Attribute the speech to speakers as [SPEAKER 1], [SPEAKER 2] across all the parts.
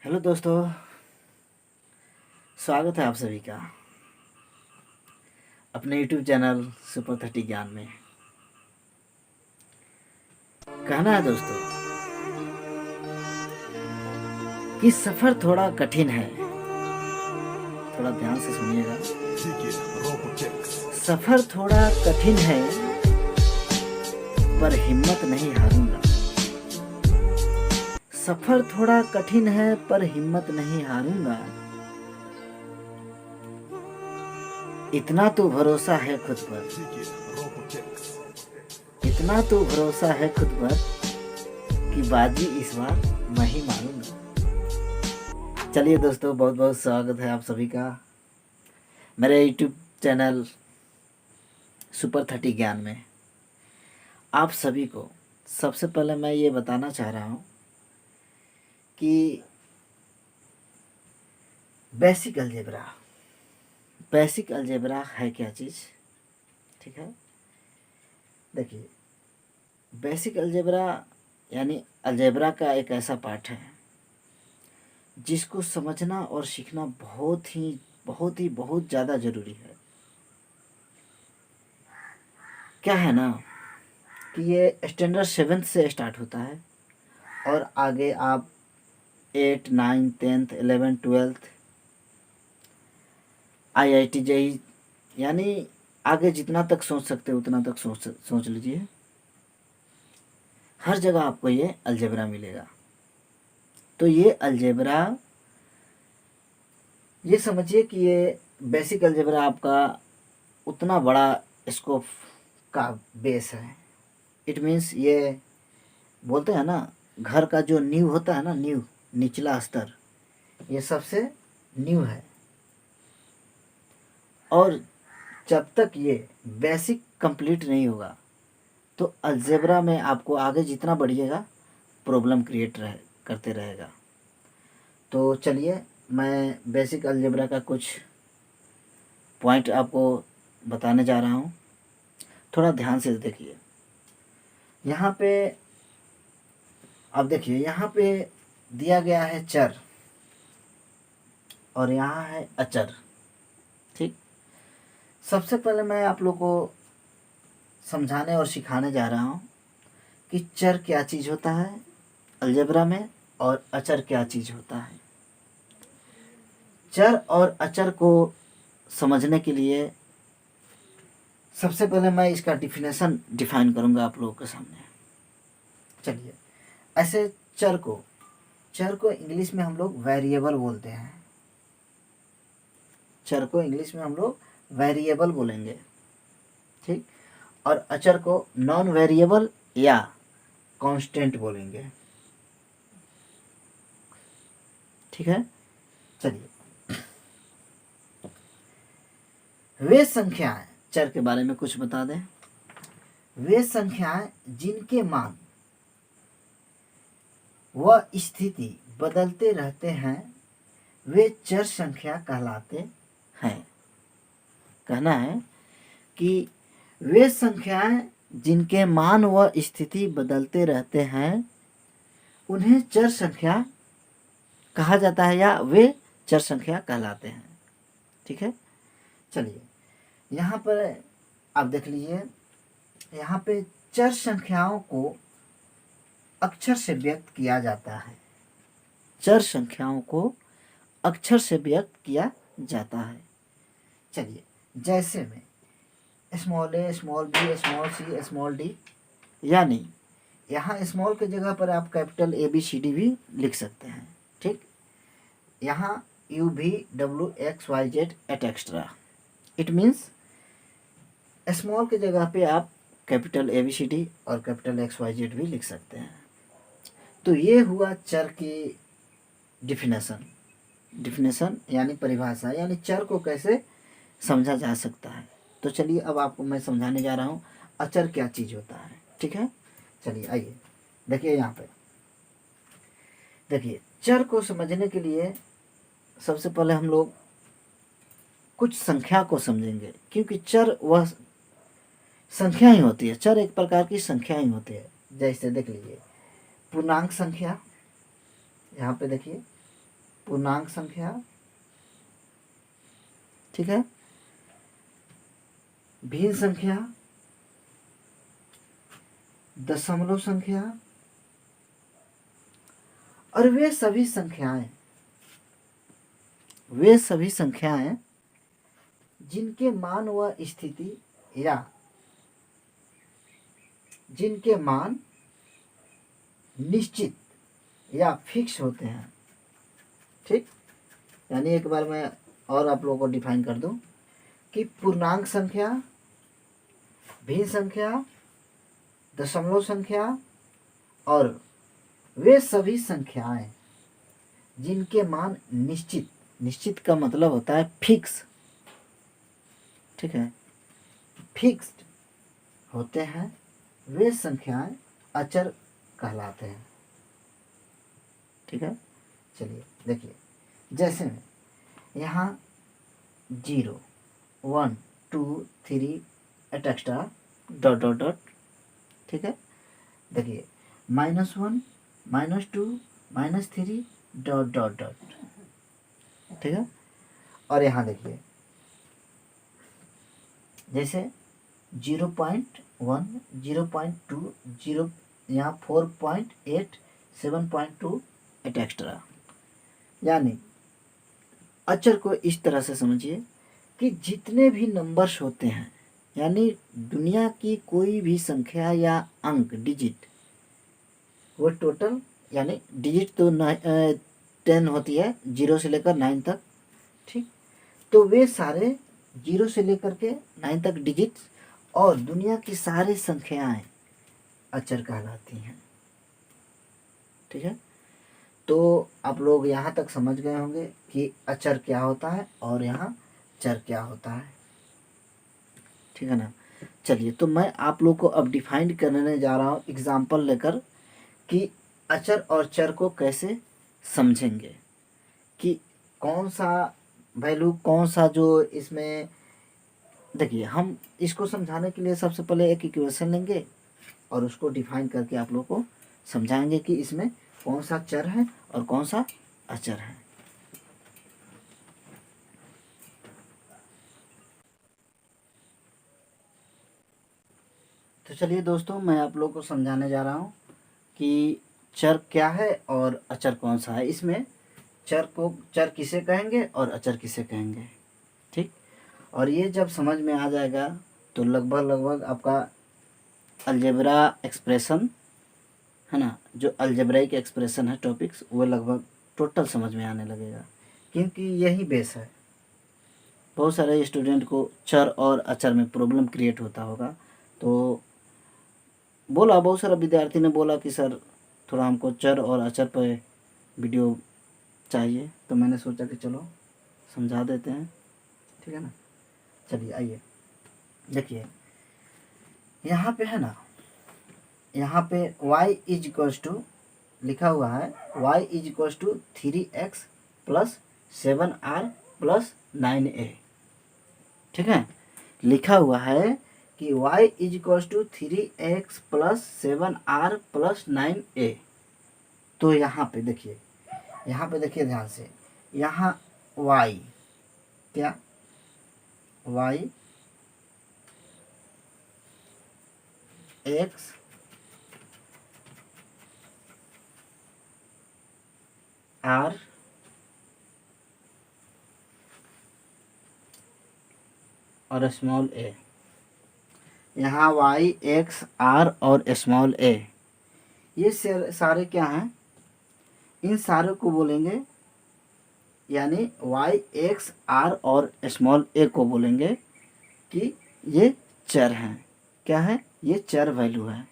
[SPEAKER 1] Hello दोस्तों, स्वागत है आप सभी का अपने यूट्यूब चैनल सुपर 30 ज्ञान में। कहना है दोस्तों कि सफ़र थोड़ा कठिन है। थोड़ा ध्यान से सुनिएगा। सफ़र थोड़ा कठिन है पर हिम्मत नहीं हारूंगा। सफ़र थोड़ा कठिन है पर हिम्मत नहीं हारूंगा। इतना तो भरोसा है खुद पर, इतना तो भरोसा है खुद पर कि बाजी इस बार मैं ही मारूंगा। चलिए दोस्तों, बहुत बहुत स्वागत है आप सभी का मेरे यूट्यूब चैनल सुपर 30 ज्ञान में। आप सभी को सबसे पहले मैं ये बताना चाह रहा हूँ कि बेसिक अलजेब्रा है क्या चीज़। ठीक है, देखिए, बेसिक अलजेब्रा यानी अलजेब्रा का एक ऐसा पार्ट है जिसको समझना और सीखना बहुत ज़्यादा ज़रूरी है। क्या है ना कि ये स्टैंडर्ड 7 से स्टार्ट होता है और आगे आप 8, 9, 10, 11, 12 IIT JEE यानी आगे जितना तक सोच सकते उतना तक सोच लीजिए। हर जगह आपको ये अलजेब्रा मिलेगा। तो ये अलजेब्रा, ये समझिए कि ये बेसिक अलजेब्रा आपका उतना बड़ा स्कोप का बेस है। इट मीन्स ये बोलते हैं ना, घर का जो नींव होता है ना, नींव, निचला स्तर, ये सबसे नींव है। और जब तक ये बेसिक कंप्लीट नहीं होगा तो अलजेब्रा में आपको आगे जितना बढ़िएगा प्रॉब्लम करते रहेगा। तो चलिए, मैं बेसिक अलजेब्रा का कुछ पॉइंट आपको बताने जा रहा हूँ। थोड़ा ध्यान से देखिए। यहाँ पे अब देखिए, यहाँ पे दिया गया है चर और यहाँ है अचर। ठीक, सबसे पहले मैं आप लोग को समझाने और सिखाने जा रहा हूँ कि चर क्या चीज़ होता है अलजेब्रा में और अचर क्या चीज़ होता है। चर और अचर को समझने के लिए सबसे पहले मैं इसका डिफाइन करूँगा आप लोगों के सामने। चलिए, ऐसे चर को इंग्लिश में हम लोग वेरिएबल बोलते हैं। चर को इंग्लिश में हम लोग वेरिएबल बोलेंगे। ठीक, और अचर को नॉन वेरिएबल या कांस्टेंट बोलेंगे। ठीक है, चलिए, वे संख्याएं, चर के बारे में कुछ बता दें। वे संख्याएं जिनके मान व स्थिति बदलते रहते हैं वे चर संख्या कहलाते हैं। कहना है कि वे संख्याएं जिनके मान व स्थिति बदलते रहते हैं उन्हें चर संख्या कहा जाता है या वे चर संख्या कहलाते हैं। ठीक है, चलिए, यहाँ पर आप देख लीजिए, यहाँ पे चर संख्याओं को अक्षर से व्यक्त किया जाता है। चर संख्याओं को अक्षर से व्यक्त किया जाता है। चलिए, जैसे में small a, small b, small c, small d, यानी यहाँ स्मॉल के जगह पर आप कैपिटल ABCD भी लिख सकते हैं। ठीक, यहाँ UVWXYZ एट एक्स्ट्रा। इट मीन्स स्मॉल के जगह पे आप कैपिटल ABCD और कैपिटल XYZ भी लिख सकते हैं। तो ये हुआ चर की डिफिनेशन यानी परिभाषा, यानी चर को कैसे समझा जा सकता है। तो चलिए, अब आपको मैं समझाने जा रहा हूँ अचर क्या चीज़ होता है। ठीक है, चलिए आइए देखिए। यहाँ पे देखिए, चर को समझने के लिए सबसे पहले हम लोग कुछ संख्या को समझेंगे, क्योंकि चर वह संख्या ही होती है। चर एक प्रकार की संख्या ही होती है। जैसे देख लीजिए, पूर्णांक संख्या, यहाँ पे देखिए पूर्णांक संख्या, ठीक है, भिन्न संख्या, दशमलव संख्या और वे सभी संख्याएं जिनके मान व स्थिति या जिनके मान निश्चित या फिक्स होते हैं। ठीक, यानी एक बार मैं और आप लोगों को डिफाइन कर दूं कि पूर्णांक संख्या, भिन्न संख्या, दशमलव संख्या और वे सभी संख्याएं जिनके मान निश्चित का मतलब होता है फिक्स, ठीक है, फिक्स्ड होते हैं, वे संख्याएं अचर कहलाते हैं। ठीक है, चलिए देखिए, जैसे में यहाँ 0, 1, 2, 3 एटसेट्रा डॉट डॉट डॉट, ठीक है, देखिए -1, -2, -3 डॉट डॉट डॉट, ठीक है। और यहाँ देखिए जैसे 0.1, 0.2, 0, यहाँ 4.8, 7.2 एटसेट्रा। यानी अचर को इस तरह से समझिए कि जितने भी नंबर्स होते हैं, यानी दुनिया की कोई भी संख्या या अंक डिजिट, वो टोटल, यानी डिजिट तो 10 होती है 0 से लेकर 9 तक, ठीक, तो वे सारे 0 से लेकर के 9 तक डिजिट्स और दुनिया की सारी संख्याएं अचर कहलाती हैं। ठीक है, तो आप लोग यहाँ तक समझ गए होंगे कि अचर क्या होता है और यहाँ चर क्या होता है। ठीक है ना। चलिए, तो मैं आप लोग को अब डिफाइन करने जा रहा हूँ एग्जाम्पल लेकर कि अचर और चर को कैसे समझेंगे, कि कौन सा वैल्यू, कौन सा जो इसमें, देखिए हम इसको समझाने के लिए सबसे पहले एक इक्वेशन लेंगे और उसको डिफाइन करके आप लोग को समझाएंगे कि इसमें कौन सा चर है और कौन सा अचर है। तो चलिए दोस्तों, मैं आप लोग को समझाने जा रहा हूँ कि चर क्या है और अचर कौन सा है। इसमें चर किसे कहेंगे और अचर किसे कहेंगे, ठीक। और ये जब समझ में आ जाएगा तो लगभग आपका अलजेब्रा एक्सप्रेशन है ना, जो अलजेब्राइक एक्सप्रेशन है टॉपिक्स, वो लगभग टोटल समझ में आने लगेगा, क्योंकि यही बेस है। बहुत सारे स्टूडेंट को चर और अचर में प्रॉब्लम क्रिएट होता होगा, तो बहुत सारा विद्यार्थी ने बोला कि सर थोड़ा हमको चर और अचर पर वीडियो चाहिए, तो मैंने सोचा कि चलो समझा देते हैं। ठीक है ना। चलिए आइए देखिए, यहाँ पे है ना, यहाँ पे y इज इक्वल्स टू लिखा हुआ है, y is equals to 3x plus 7r plus 9a। ठीक है, लिखा हुआ है कि y is equals to 3x plus 7r plus 9a। तो यहाँ पे देखिए ध्यान से, यहाँ y क्या, y x r और स्मॉल a, यहाँ y x r और स्मॉल a, ये सारे क्या हैं, इन सारे को बोलेंगे, यानी y x r और स्मॉल a को बोलेंगे कि ये चर हैं। क्या है, ये चर वैल्यू है।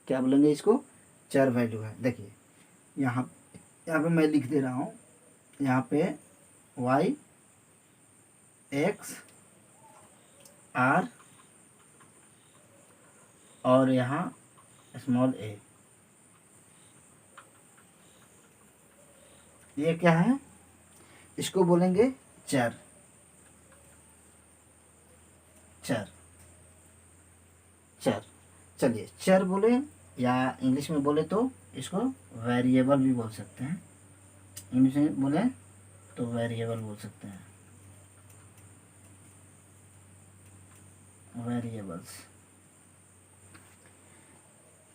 [SPEAKER 1] क्या बोलेंगे इसको, चर वैल्यू है। देखिए यहाँ पे मैं लिख दे रहा हूँ, यहाँ पे y x r और यहाँ स्मॉल a, ये क्या है, इसको बोलेंगे चर। चलिए, चर बोले या इंग्लिश में बोले तो इसको वेरिएबल भी बोल सकते हैं। इंग्लिश में बोले तो वेरिएबल बोल सकते हैं, वेरिएबल्स,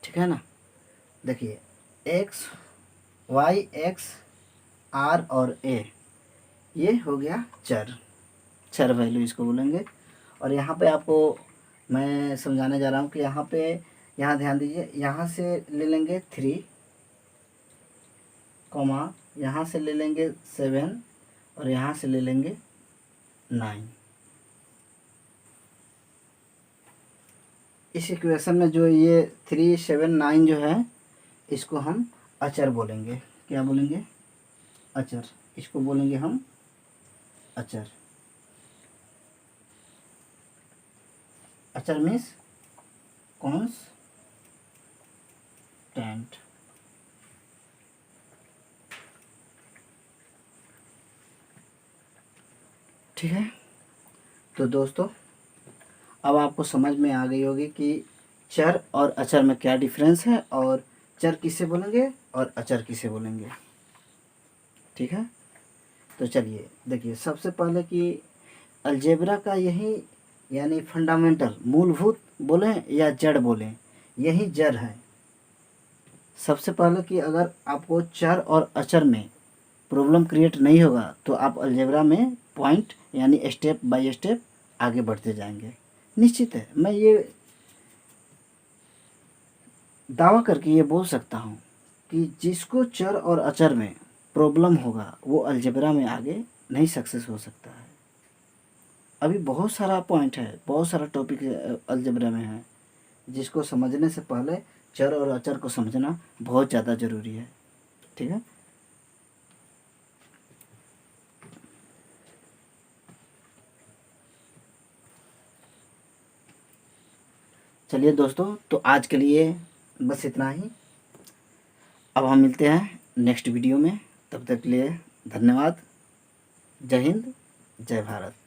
[SPEAKER 1] ठीक है ना। देखिए एक्स वाई एक्स आर और ए, ये हो गया चर, चर वैल्यू इसको बोलेंगे। और यहाँ पे आपको मैं समझाने जा रहा हूँ कि यहाँ पे, यहाँ ध्यान दीजिए, यहाँ से ले लेंगे 3, कॉमा यहाँ से ले लेंगे 7 और यहाँ से ले लेंगे 9। इस इक्वेशन में जो ये 3 7 9 जो है, इसको हम अचर बोलेंगे। क्या बोलेंगे? अचर। इसको बोलेंगे हम अचर। अचर मीन्स कांस्टेंट। ठीक है, तो दोस्तों अब आपको समझ में आ गई होगी कि चर और अचर में क्या डिफरेंस है और चर किसे बोलेंगे और अचर किसे बोलेंगे। ठीक है, तो चलिए देखिए, सबसे पहले कि अलजेब्रा का यही यानी फंडामेंटल, मूलभूत बोलें या जड़ बोलें, यही जड़ है। सबसे पहले कि अगर आपको चर और अचर में प्रॉब्लम क्रिएट नहीं होगा तो आप अलजेब्रा में पॉइंट यानी स्टेप बाय स्टेप आगे बढ़ते जाएंगे। निश्चित है, मैं ये दावा करके ये बोल सकता हूँ कि जिसको चर और अचर में प्रॉब्लम होगा वो अलजेब्रा में आगे नहीं सक्सेस हो सकता है। अभी बहुत सारा पॉइंट है, बहुत सारा टॉपिक अलजेब्रा में है, जिसको समझने से पहले चर और अचर को समझना बहुत ज़्यादा ज़रूरी है। ठीक है, चलिए दोस्तों, तो आज के लिए बस इतना ही। अब हम मिलते हैं नेक्स्ट वीडियो में, तब तक के लिए धन्यवाद। जय हिंद, जय भारत।